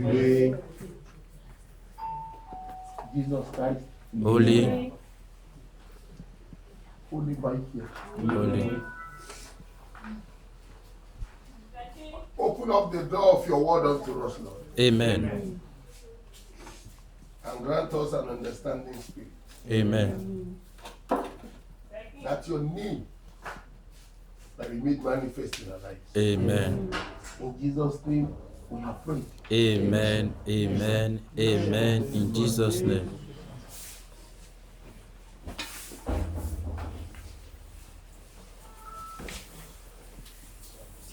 Pray. Jesus Christ. Holy, Holy by here. holy. Open up the door of your word unto us, Lord. Amen. And grant us an understanding spirit. Amen. That your name that be made manifest in our lives. Amen. In Jesus' name we have prayed. Amen. Amen. Amen. In Jesus' name.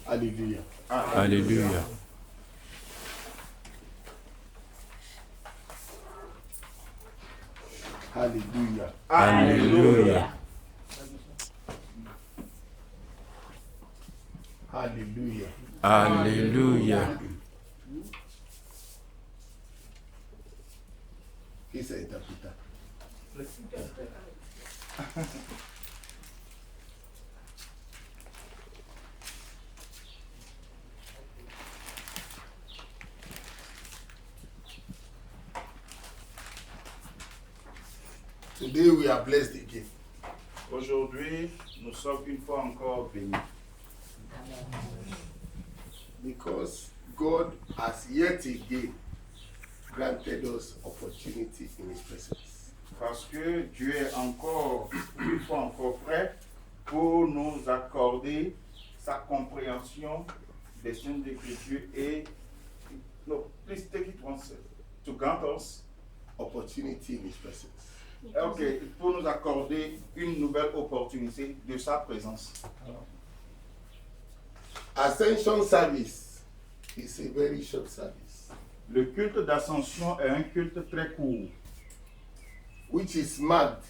Hallelujah. Hallelujah. Hallelujah. Hallelujah. Hallelujah. Hallelujah. He's an interpreter. Today we are blessed again. Aujourd'hui, nous sommes une fois encore bénis. Because God has yet again granted us opportunity in His presence. Parce que Dieu est encore, une fois encore prêt pour nous accorder sa compréhension des Saintes Écritures et, no, please take it once, to grant us, Opportunity in His presence. ok, pour nous accorder une nouvelle opportunité de sa présence. Ascension service is a very short service, Le culte d'ascension est un culte très court, which is marked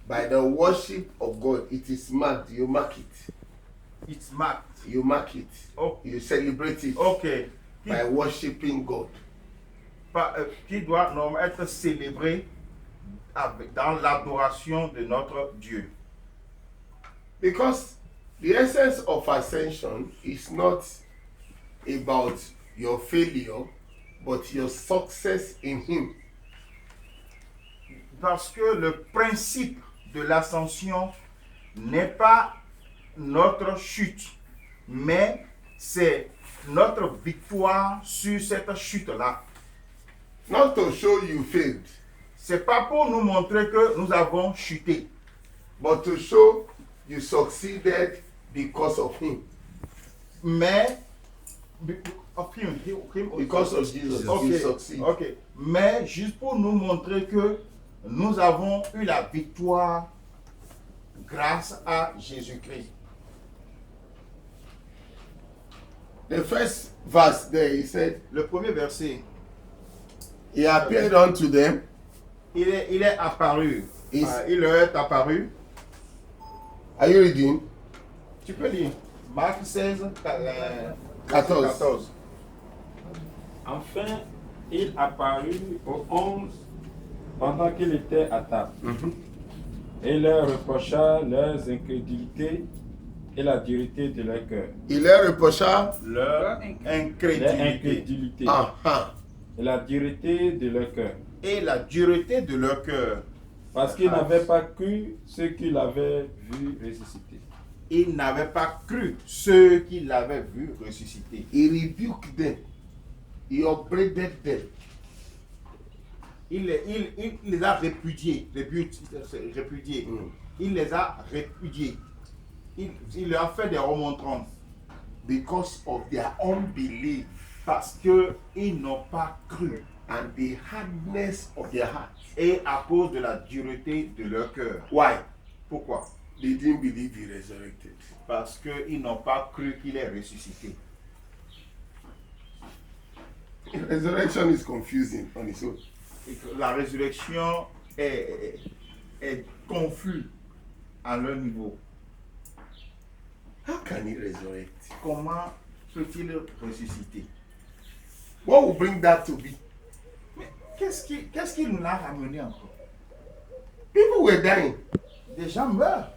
by the worship of God. It is marked. You mark it. it's marked. You mark it. Oh, You celebrate it ok, by worshiping God. qui doit normalement être célébré dans l'adoration de notre Dieu. Because the essence of ascension is not about your failure, but your success in Him. Parce que le principe de l'ascension n'est pas notre chute, mais c'est notre victoire sur cette chute-là. Not to show you failed, C'est pas pour nous montrer que nous avons chuté, but to show you succeeded because of Him. mais Because of Jesus, you succeed. ok. Mais juste pour nous montrer que nous avons eu la victoire grâce à Jésus-Christ. The first verse there, He said, Le premier verset, He appeared unto them. il est apparu. Is- Il leur est apparu. Are you reading? Tu peux lire. Marc 16, 14. Enfin, il apparut aux 11 pendant qu'il était à table et leur reprocha leurs incrédulités et la dureté de leur cœur. Il leur reprocha. Leur Leur incrédulité incrédulité Ah. et la dureté de leur cœur. et la dureté de leur cœur. Parce qu'ils n'avaient pas cru ce qu'ils avaient vu ressusciter. Ils n'avaient pas cru ceux qui l'avaient vu ressusciter. He rebuked them. He upbraided them. Il les a répudiés. Répudiés. Il les a répudiés. Il leur a fait des remontrances Because of their unbelief parce qu'ils n'ont pas cru and the hardness of their heart. et à cause de la dureté de leur cœur. Why? Pourquoi? They didn't believe He resurrected. Parce qu'ils n'ont pas cru qu'il est ressuscité. Resurrection is confusing on its own. Et que la résurrection est confuse à leur niveau. How can He resurrect? Comment peut-il ressusciter? What will bring that to be? Mais qu'est-ce qui nous l'a ramené encore? People were dying. Des gens meurent,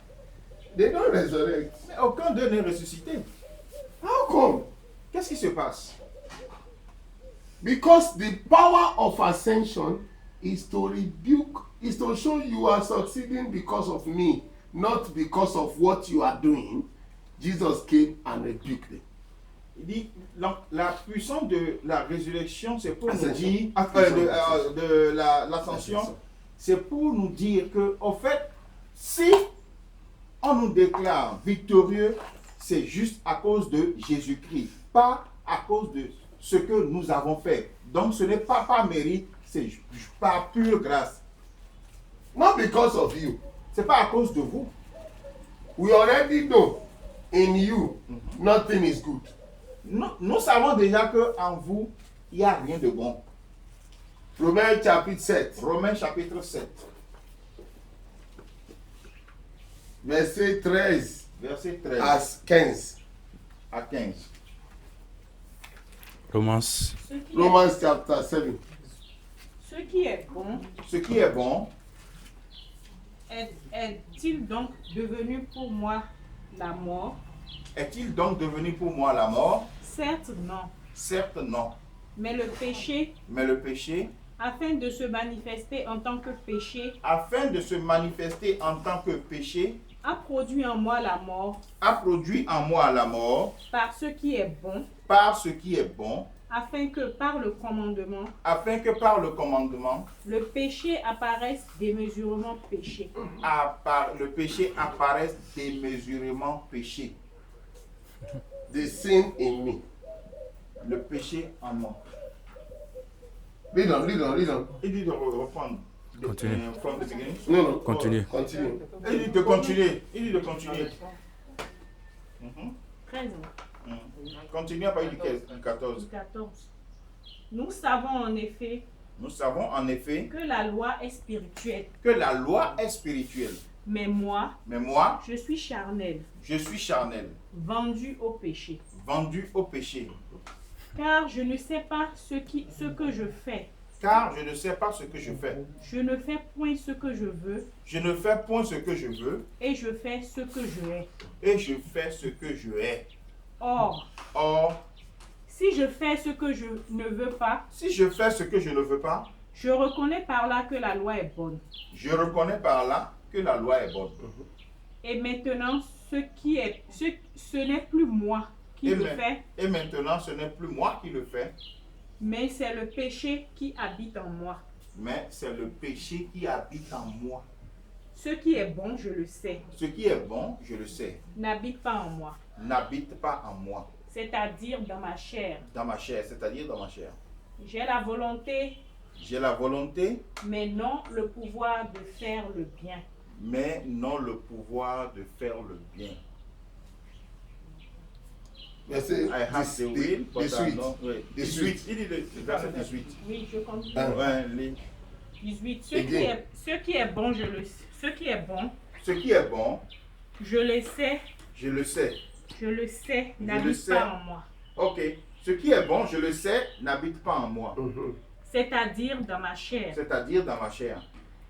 They don't resurrect. mais aucun d'eux n'est ressuscité. How come? Qu'est-ce qui se passe? Because the power of ascension is to rebuke, is to show you are succeeding because of me, not because of what you are doing. Jesus came and rebuked them. Il dit, la puissance de la résurrection, c'est pour nous Ascension. dire, l'ascension, c'est pour nous dire que, en fait, si on nous déclare victorieux, c'est juste à cause de Jésus-Christ, pas à cause de ce que nous avons fait. Donc ce n'est pas par mérite, c'est par pure grâce. Not because of you. C'est pas à cause de vous. We already know in you nothing is good. Nous savons déjà qu'en vous, il n'y a rien de bon. Romains chapitre 7, Romains chapitre 7, verset 13 verset 13 à 15. à 15. Romans Romans chapter 7. Ce qui est bon Ce qui est bon, est-il donc devenu pour moi la mort? est-il donc devenu pour moi la mort? Certes, non. Certes, non. Mais le péché, Mais le péché, afin de se manifester en tant que péché, afin de se manifester en tant que péché, a produit en moi la mort a produit en moi la mort par ce qui est bon, par ce qui est bon, afin que par le commandement, afin que par le commandement, le péché apparaisse démesurément péché. le péché apparaisse démesurément péché. The sin in me. Le péché en moi. Read on, read on, read on. Il dit de reprendre. Continue. From the beginning. No, no. Continue. Continue. Il dit de continuer. Il dit de continuer. Mhm. 13, Mhm. Continue à partir du 14. 14. Nous savons en effet Nous savons en effet que la loi est spirituelle, que la loi est spirituelle. mais moi, Mais moi, je suis charnel, je suis charnel, vendu au péché. vendu au péché. Car je ne sais pas ce que je fais. Car je ne sais pas ce que je fais. Je ne fais point ce que je veux, Je ne fais point ce que je veux et je fais ce que je hais. et je fais ce que je hais. Or, Or, si je fais ce que je ne veux pas, si je fais ce que je ne veux pas, je reconnais par là que la loi est bonne. je reconnais par là que la loi est bonne. Et maintenant, ce n'est plus moi qui le fais, Et maintenant, ce n'est plus moi qui le fais, mais c'est le péché qui habite en moi. mais c'est le péché qui habite en moi. Ce qui est bon, je le sais, Ce qui est bon, je le sais, n'habite pas en moi, n'habite pas en moi, c'est-à-dire dans ma chair. dans ma chair, c'est-à-dire dans ma chair. J'ai la volonté, J'ai la volonté, mais non le pouvoir de faire le bien. mais non le pouvoir de faire le bien. Verset I have the will, the but I sweet. know. Oui, The 18. Il dit le verset 18. Oui, je continue. Ah. Ouais, les- 18. Again. Ce qui est bon, je le sais. Ce qui est bon, Ce qui est bon, je le sais, je le sais. n'habite le sais. pas en moi. Ok. Ce qui est bon, je le sais, n'habite pas en moi. Mhm. C'est-à-dire dans ma chair. C'est-à-dire dans ma chair.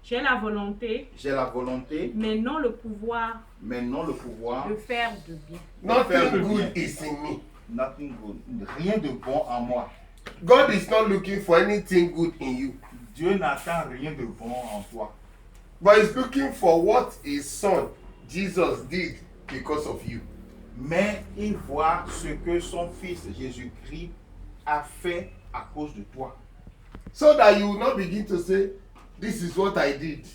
J'ai la volonté, J'ai la volonté, mais non le pouvoir mais non le pouvoir. de faire de bien. Nothing le good bien. is in me. Nothing good. Rien de bon en moi. God is not looking for anything good in you, Dieu n'attend rien de bon en toi. but He's looking for what His Son Jesus did because of you. Mais il voit ce que son fils Jésus-Christ a fait à cause de toi. So that you will not begin to say, "This is what I did."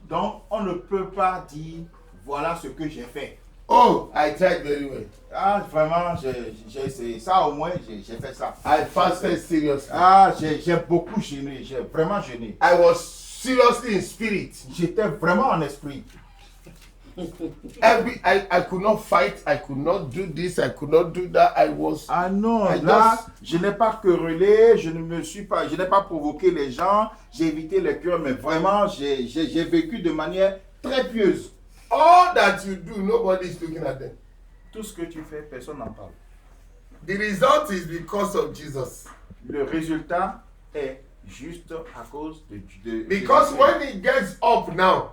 Donc, on ne peut pas dire, voilà ce que j'ai fait. Oh, I tried very well. Ah, vraiment, j'ai essayé ça, au moins, j'ai fait ça. I fasted seriously. Ah, j'ai beaucoup gêné, j'ai vraiment gêné. I was seriously in spirit. J'étais vraiment en esprit. I could not fight. I could not do this. I could not do that. I was. Ah non, I là, just- je n'ai pas querellé, je n'ai pas provoqué les gens, j'ai évité les cœurs, mais vraiment, j'ai vécu de manière très pieuse. All that you do, nobody is looking at them. Tout ce que tu fais, personne n'en parle. The result is because of Jesus. Le résultat est juste à cause de Because Jésus-Christ. when he gets up now,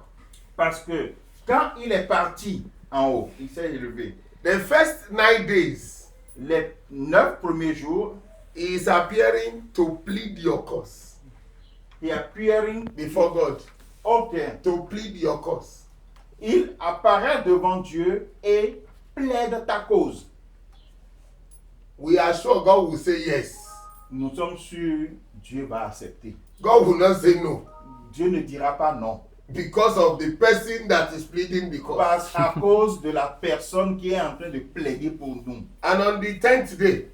Parce que quand il est parti en haut, il s'est élevé. the first 9 days, Les 9 premiers jours, He is appearing to plead your cause He appearing before God. okay. To plead your cause. Il apparaît devant Dieu et plaide ta cause. We are sure God will say yes. Nous sommes sûrs Dieu va accepter. God will not say no Dieu ne dira pas non. because of the person that is pleading the cause. Parce à cause de la personne qui est en train de plaider pour nous. And on the 10th day,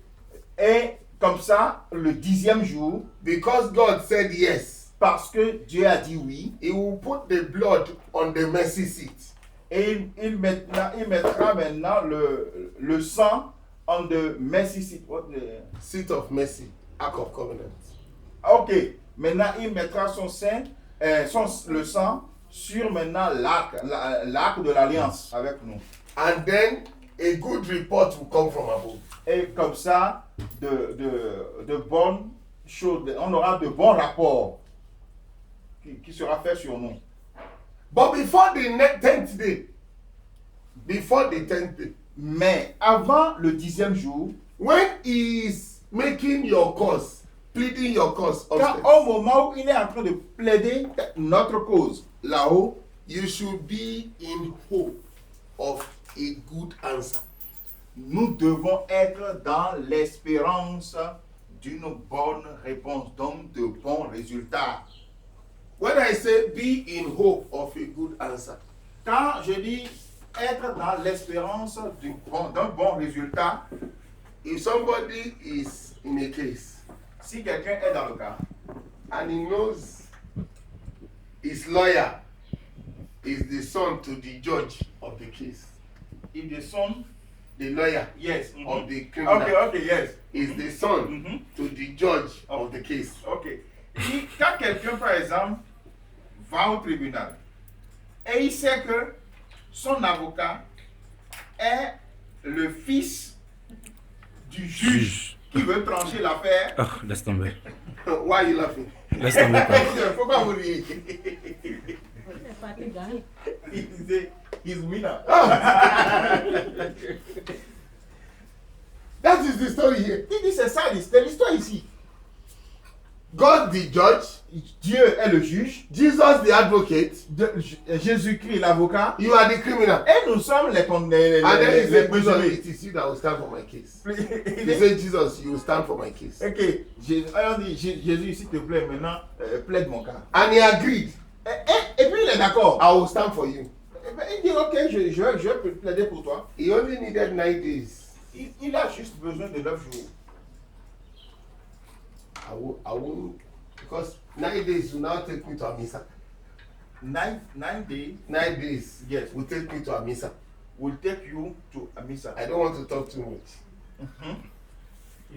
Et comme ça, le 10e jour, because God said yes, parce que Dieu a dit oui, He will put the blood on the mercy seat. et il mettra maintenant le sang on the mercy seat. What the- Seat of mercy, Ark of Covenant. Ok, maintenant il mettra le sang sur maintenant l'arc de l'alliance avec nous. And then a good report will come from above. Et comme ça, de bonnes choses, on aura de bons rapports qui sera fait sur nous. But before the 10th day, Mais avant le 10e jour, when He is making your cause, pleading your cause quand upstairs, au moment où il est en train de plaider notre cause, là-haut, you should be in hope of a good answer. nous devons être dans l'espérance d'une bonne réponse, donc de bons résultats. When I say be in hope of a good answer, Quand je dis être dans l'espérance d'un bon résultat, if somebody is in a case si quelqu'un est dans le cas and he knows his lawyer is the son to the judge of the case, il descend, the lawyer yes, of the criminal okay, yes, is the son Mhm. to the judge of the case. ok. Quand quelqu'un, par exemple, va au tribunal et il sait que son avocat est le fils du juge qui veut trancher l'affaire, Oh, laisse tomber. Why are you laughing? Laisse tomber, papa. pourquoi vous riez? Il disait, he's winner. That is the story here. Il dit, c'est ça, c'est l'histoire ici. God the judge, Dieu est le juge, Jesus the advocate, Jésus-Christ l'avocat, you are the criminal. et nous sommes les And then he said, Jesus, présumés. it is you that will stand for my case. Il He dit, said, Jesus, you will stand for my case. ok, on dit, Jésus, s'il te plaît, maintenant, plaide mon cas. And he agreed, Et puis il est d'accord. I will stand for you. Eh ben, il dit, ok, je vais plaider pour toi. He only needed 9 days. Il a juste besoin de 9 jours. I won't, because 9 days will now take me to Amisa. 9 days 9 days, Yes. will take me to Amisa. will take you to Amisa. I don't want to talk too much.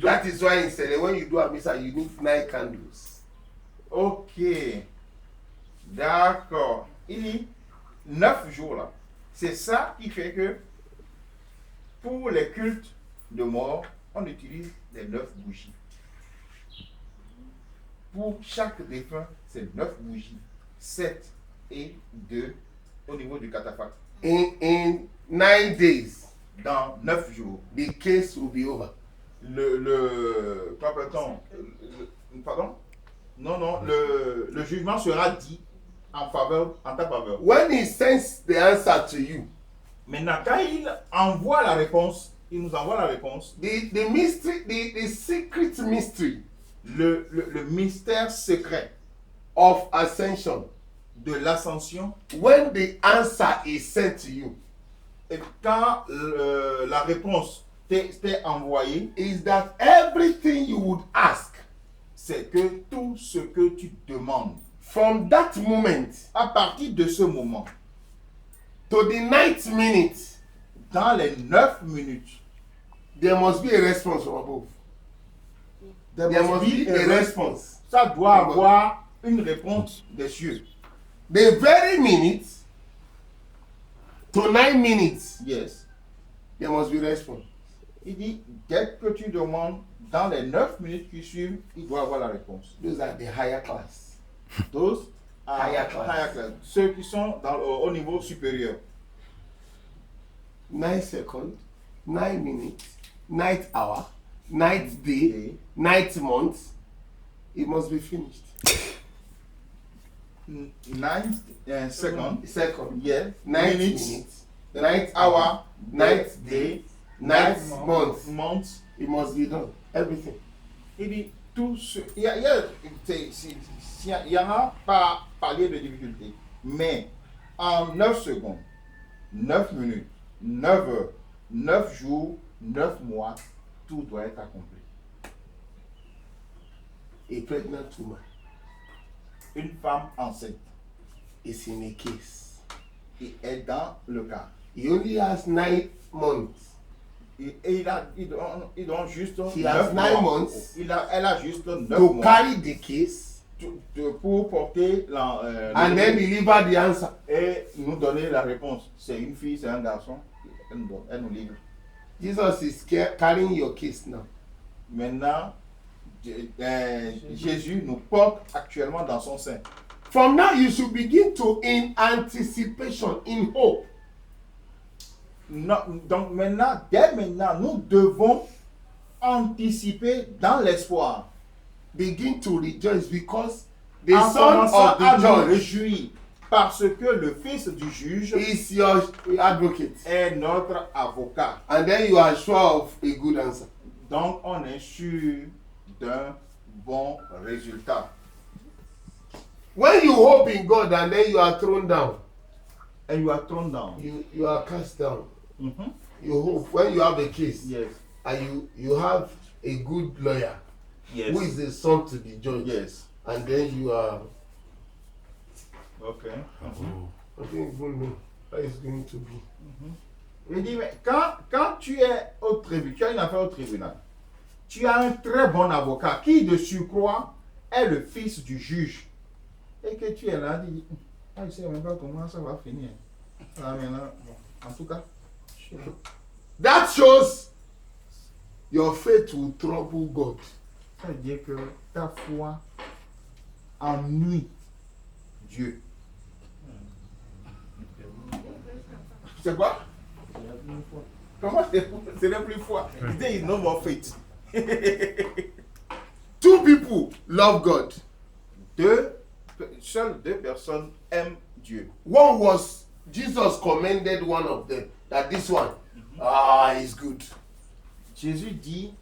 That is why he said that when you do Amisa, you need 9 candles. Ok. D'accord. Il dit 9 jours là. C'est ça qui fait que pour les cultes de mort, on utilise les 9 bougies. Pour chaque défunt, c'est 9 bougies. 7 et 2 au niveau du catafalque. In 9 days, Dans 9 jours, the case will be over. quoi appelle-t-on? Pardon? Non, le jugement sera dit en ta faveur. When he sends the answer to you, Maintenant, quand il envoie la réponse, il nous envoie la réponse, the mystery, the secret mystery le mystère secret of ascension, de l'ascension, when the answer is sent to you, et quand la réponse t'est envoyée, is that everything you would ask c'est que tout ce que tu demandes, from that moment à partir de ce moment, to the 9th minute, dans les 9 minutes, there must be a response from above. There must be a response. Ça doit avoir une réponse des cieux. The very minute to 9 minutes, Yes. there must be a response. Il dit, dès que tu demandes, dans les 9 minutes qui suivent, il doit avoir la réponse. Those are the higher class. Those are Higher class. Ceux qui sont au niveau supérieur. 9 seconds, 9 minutes, 9th hour, ninth day, ninth month, it must be finished. Ninth second, Second, ninth minutes, ninth hour, ninth day, ninth month. month. It must be done. Everything. Il dit tout ce. Il y en a pas parlé de difficulté, mais en 9 secondes, 9 minutes, 9 heures, 9 jours, 9 mois, tout doit être accompli. A pregnant woman Une femme enceinte is in a case. est dans le cas. He only has 9 months. Il a juste She has 9 months elle a juste 9 to mois carry the case pour porter and then deliver the answer. et nous donner la réponse. C'est une fille, c'est un garçon. Elle nous livre. Jesus is carrying your case now. Maintenant, Jésus nous porte actuellement dans son sein. From now, you should begin to in anticipation, in hope. Donc maintenant, dès maintenant, nous devons anticiper dans l'espoir. Begin to rejoice because the En son commençant of à the nous judge réjouir parce que le fils du juge is your advocate. est notre avocat. And then you are sure of a good answer. Donc on est sûr d'un bon résultat. When you hope in God and then you are thrown down, And you are thrown down. you are cast down. Mhm. You hope when you have a case Yes. and you have a good lawyer Yes. who is the son to the judge, Yes. and then you are, Okay. I don't even know how it's going to be. Il dit, mais quand tu es au tribunal, tu as une affaire au tribunal, tu as un très bon avocat qui, de surcroît, est le fils du juge. Et que tu es là, tu dis, je ne sais même pas comment ça va finir. Ah, maintenant, bon, en tout cas, That shows your faith will trouble God. ça veut dire que ta foi ennuie Dieu. C'est quoi? Comment c'est la plus foi? There is no more faith. Two people love God. Seules 2 personnes aiment Dieu. One was Jesus commended one of them that this one is good. Jésus dit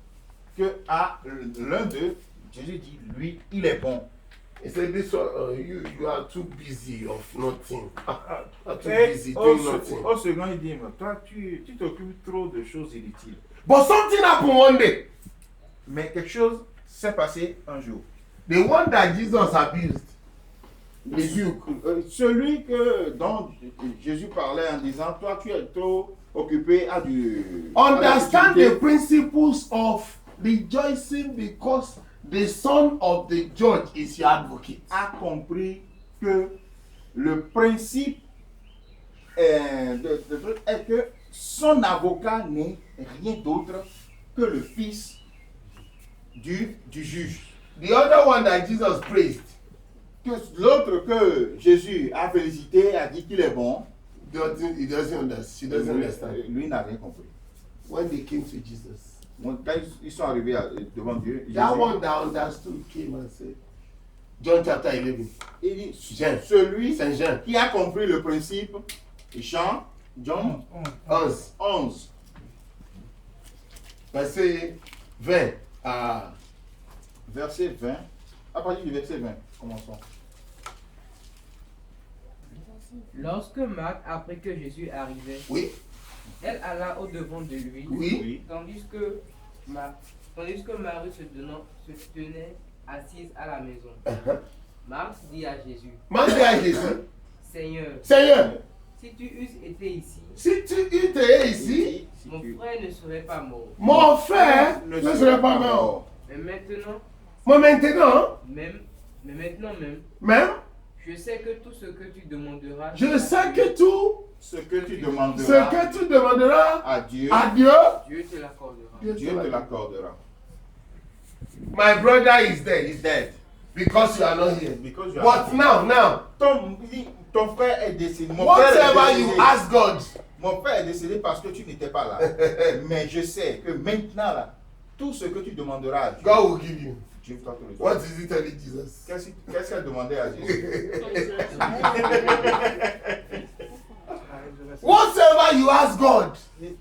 que à l'un d'eux, Jésus dit, lui, il est bon. He said, "This one, you are too busy of nothing. Too Et busy au doing nothing." second, il dit, mais toi, tu t'occupes trop de choses inutiles. But something happened one day. Mais quelque chose s'est passé un jour. The one that Jesus abused, rebuked, Celui dont Jésus parlait en disant, toi, tu es trop occupé à du... understand à l'activité. the principles of rejoicing because the son of the judge is your advocate. A compris que le principe est que son avocat n'est rien d'autre que le fils du juge. The other one that Jesus praised, Que l'autre que Jésus a félicité, a dit qu'il est bon, he doesn't understand. She doesn't understand. lui n'a rien compris. When they came to Jesus, Donc, quand ils sont arrivés devant Dieu, that Jésus, one that understood came and said, John chapter 11, il dit, Jean. celui Saint Jean, qui a compris le principe, Jean, John 11, 11, verset 20 à verset 20, à partir du verset 20, commençons. Lorsque Marthe apprit que Jésus arrivait, oui, elle alla au-devant de lui, oui, tandis que Marie se tenait assise à la maison. Marthe dit à Jésus, Mandez à Jésus, Seigneur, Seigneur, si tu eusses été ici, si tu étais ici, mon frère ne serait pas mort. mon frère ne serait pas mort. Mais maintenant, Mais maintenant, même, je sais que tout ce que tu demanderas, je sais que tout Ce que tu demanderas ce que tu demanderas à Dieu, à Dieu, Dieu te l'accordera. Dieu te l'accordera. My brother is dead. He's dead. Because you are not here. Because you are But now, ton frère est décédé. Mon frère est whatever décédé. you ask God, Mon frère est décédé parce que tu n'étais pas là. Mais je sais que maintenant, là, tout ce que tu demanderas à Dieu, God will give you. Dieu va te le donner. What is he telling Jesus? Qu'est-ce qu'elle demandait à Jésus? Whatsoever you ask God,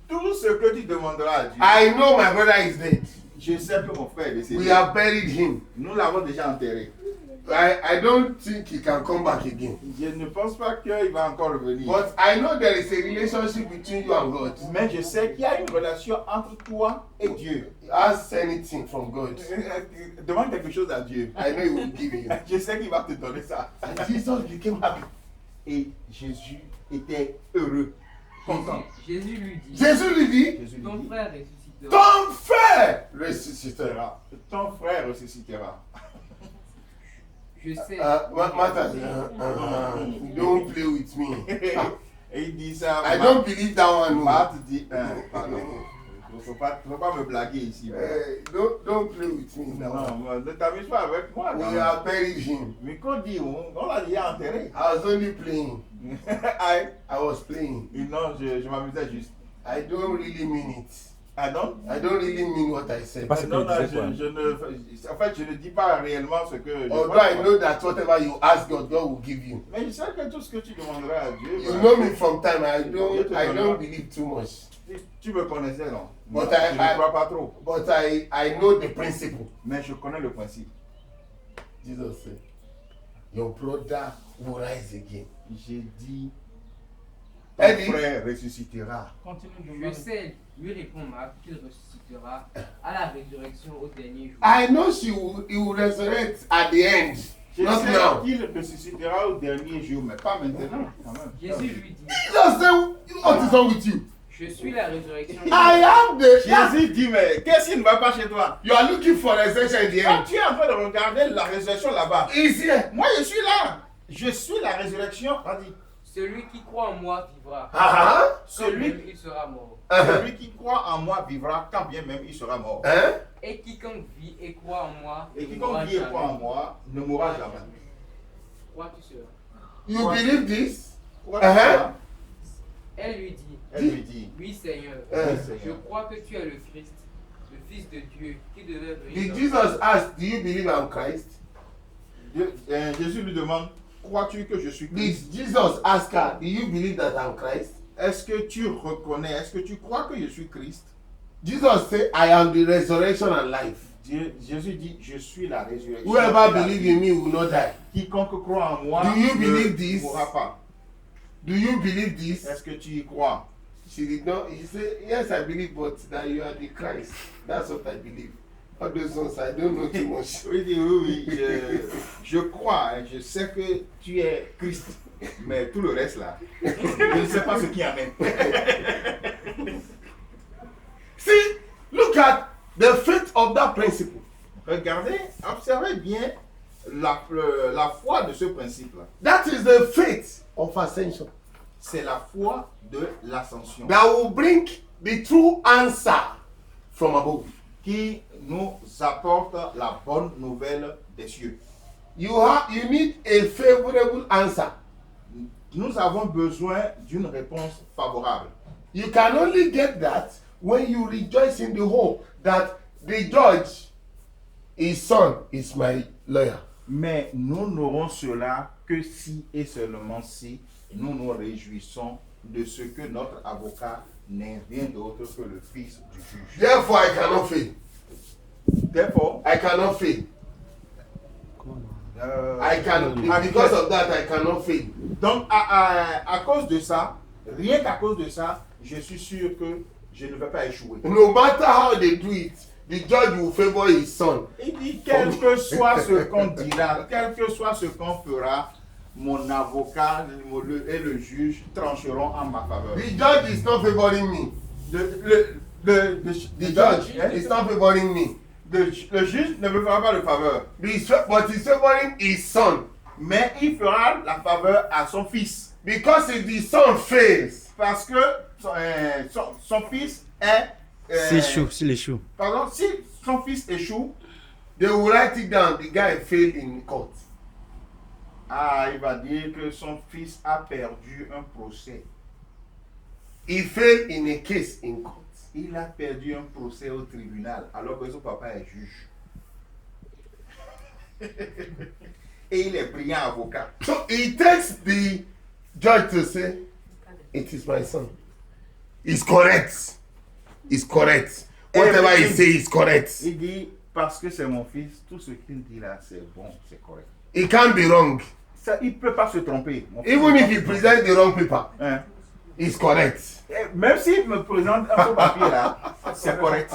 Tout ce que tu demanderas à Dieu. I know my brother is dead. Je sais que mon frère est décédé. We have buried him. Nous l'avons déjà enterré. I don't think he can come back again. Je ne pense pas qu'il va encore revenir. But I know there is a relationship between you and God. Mais je sais qu'il y a une relation entre toi et Dieu. Ask anything from God. Demande quelque chose à Dieu. I know he will give you. Je sais qu'il va te donner ça. And Jesus became happy. Et Jésus était heureux, content. Jésus lui dit, Jésus lui dit, Jésus lui ton dit, frère ressuscitera. ton frère ressuscitera. ton frère ressuscitera. Je sais. Martha, don't play with me. Et il dit ça. I don't believe that one. No. Marthe dit, pardon. Il ne faut pas me blaguer ici. Don't play with me. That one. Non, ne t'amuse pas avec moi. We have buried him. Mais qu'on dit, on l'a déjà enterré. I was only playing. I I was playing. Non, je m'amusais juste. I don't really mean it. Ah non? I don't really mean what I said. Pas ce que Non, je disais, quoi. en fait, je ne dis pas réellement ce que je Although pense. I know that whatever you ask God, God will give you. Mais je sais que tout ce que tu demanderas à Dieu, You bah, know me from time. I don't believe too much. tu me connaissais, non? But Non, je ne crois pas trop. But I know the principle. Mais je connais le principe. Jesus said, your brother will rise again. J'ai dit, Elle ton dit- frère ressuscitera. Je sais, lui répond Marc, qu'il ressuscitera à la résurrection au dernier jour. I know he will resurrect at the end. Je Not sais now. qu'il ressuscitera au dernier jour, mais pas maintenant, quand même. Jésus lui dit, Jesus said, what is wrong with you? je suis la résurrection. I am the. Jésus dit, mais qu'est-ce qui ne va pas chez toi? You are looking for resurrection at the Quand end. tu es en train de regarder la résurrection là-bas, He's here. moi je suis là. Je suis la résurrection. Vas-y. Celui qui croit en moi vivra. Uh-huh. Quand Celui, même il sera mort. celui qui croit en moi vivra quand bien même il sera mort. Hein? Et quiconque vit et croit en moi Et ne quiconque mourra vit et jamais. croit en moi ne mourra jamais. Crois-tu cela? You believe this? Pourquoi Uh-huh. tu crois? Elle lui dit, Elle lui dit, oui Seigneur, oui, je Seigneur. crois que tu es le Christ, le Fils de Dieu, qui devait venir. Did dans- Jesus ask, do you believe I'm Christ? Jésus lui demande, crois-tu que je suis Did Christ? Jesus ask her, do you believe that I'm Christ? Est-ce que tu reconnais, est-ce que tu crois que je suis Christ? Jesus said, I am the resurrection and life. Jésus dit, je suis la résurrection. Whoever et la believes vie. in me will not die. Quiconque croit en moi Do you ne believe this? mourra pas. Do you believe this? Est-ce que tu y crois? She did not. He said, yes, I believe, but that you are the Christ. That's what I believe. All those ones, I don't know too much. Oui, oui, je crois, hein, je sais que tu es Christ. Mais tout le reste là, je ne sais pas ce qu'il y en est. See, look at the faith of that principle. Regardez, observez bien la foi de ce principe-là. That is the faith of ascension C'est la foi de l'ascension that will bring the true answer from above. qui nous apporte la bonne nouvelle des cieux. You need a favorable answer. Nous avons besoin d'une réponse favorable. You can only get that when you rejoice in the hope that the judge, his son, is my lawyer. Mais nous n'aurons cela que si et seulement si nous nous réjouissons de ce que notre avocat n'est rien d'autre que le fils du juge. Therefore, I cannot fail. Therefore, I cannot fail. I cannot. Because of that, I cannot fail. Donc, à cause de ça, rien qu'à cause de ça, je suis sûr que je ne vais pas échouer. No matter how they do it, the judge will favor his son. Il dit, quel que soit ce qu'on dira, quel que soit ce qu'on fera, mon avocat et le juge trancheront en ma faveur. The judge is not favoring me. The judge is not favoring me. Le juge ne me fera pas de faveur, But he's favoring his son. mais il fera la faveur à son fils. Because if the son fails, Parce que son fils est... S'il échoue. Pardon, si son fils échoue, they will write it down. The guy failed in court. il va dire que son fils a perdu un procès. He failed in a case in court. il a perdu un procès au tribunal alors que son papa est juge. Et il est brillant avocat. So he takes the judge to say, it is my son. It's correct. It's correct. Whatever he says is correct. Il dit, parce que c'est mon fils, tout ce qu'il dit là, c'est bon, c'est correct. He can't be wrong. Ça, il ne peut pas se tromper. Mon fils Even ne if peut he pas se presents the wrong paper, tromper. Hein? it's correct. Et même s'il me présente un faux papier là, c'est correct.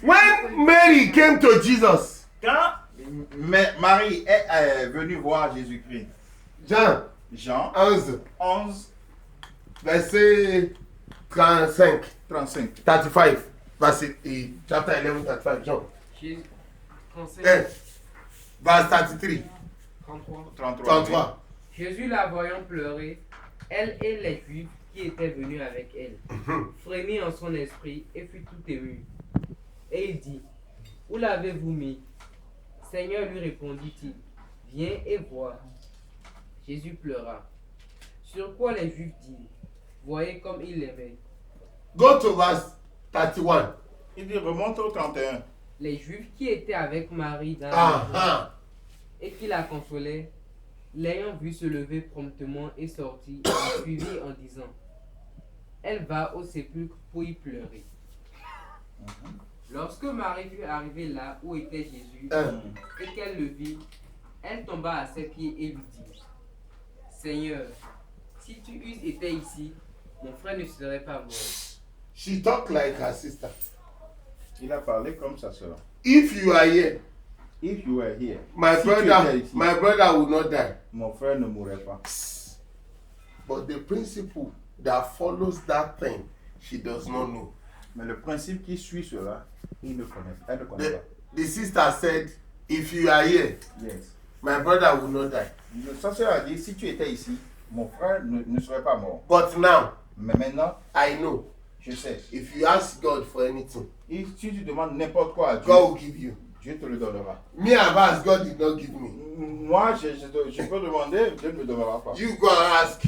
When Mary came to Jesus, Quand Marie est venue voir Jésus-Christ, Jean Jean 11, 11, verset 35, 35. 35, verse chapter 11, 35, Jean. Jésus, Verse 33, 33. 33. Jésus la voyant pleurer, elle et les Juifs qui étaient venus avec elle, frémit en son esprit et fut tout ému. Et il dit, où l'avez-vous mis? Seigneur, lui répondit-il, viens et vois. Jésus pleura. Sur quoi les Juifs dirent, voyez comme il l'aimait. Go to verse 31. Il dit, remonte au 31. Les Juifs qui étaient avec Marie dans la maison Uh-huh. et qui la consolaient, l'ayant vue se lever promptement et sortir, la suivit en disant, elle va au sépulcre pour y pleurer. Lorsque Marie fut arrivée là où était Jésus et qu'elle le vit, elle tomba à ses pieds et lui dit, Seigneur, si tu eusses été ici, mon frère ne serait pas mort. She talked like her sister. Il a parlé comme sa soeur. If you are here, If you were here, my si tu étais brother, ici, my brother will not die. mon frère ne mourrait pas. But the principle that follows that thing, she does not know. Mais le principe qui suit cela, il ne connaît, elle ne connaît The, pas. the sister said, if you are here, Yes. my brother will not die. Sa soeur a dit, si tu étais ici, mon frère ne serait pas mort. But now, Mais maintenant, I know, je sais. if you ask God for anything, Et si tu demandes n'importe quoi à Dieu, God will give you. Dieu te le donnera. Me, I've asked, God did not give me. Moi, je peux demander, Dieu ne me donnera pas. You go and ask.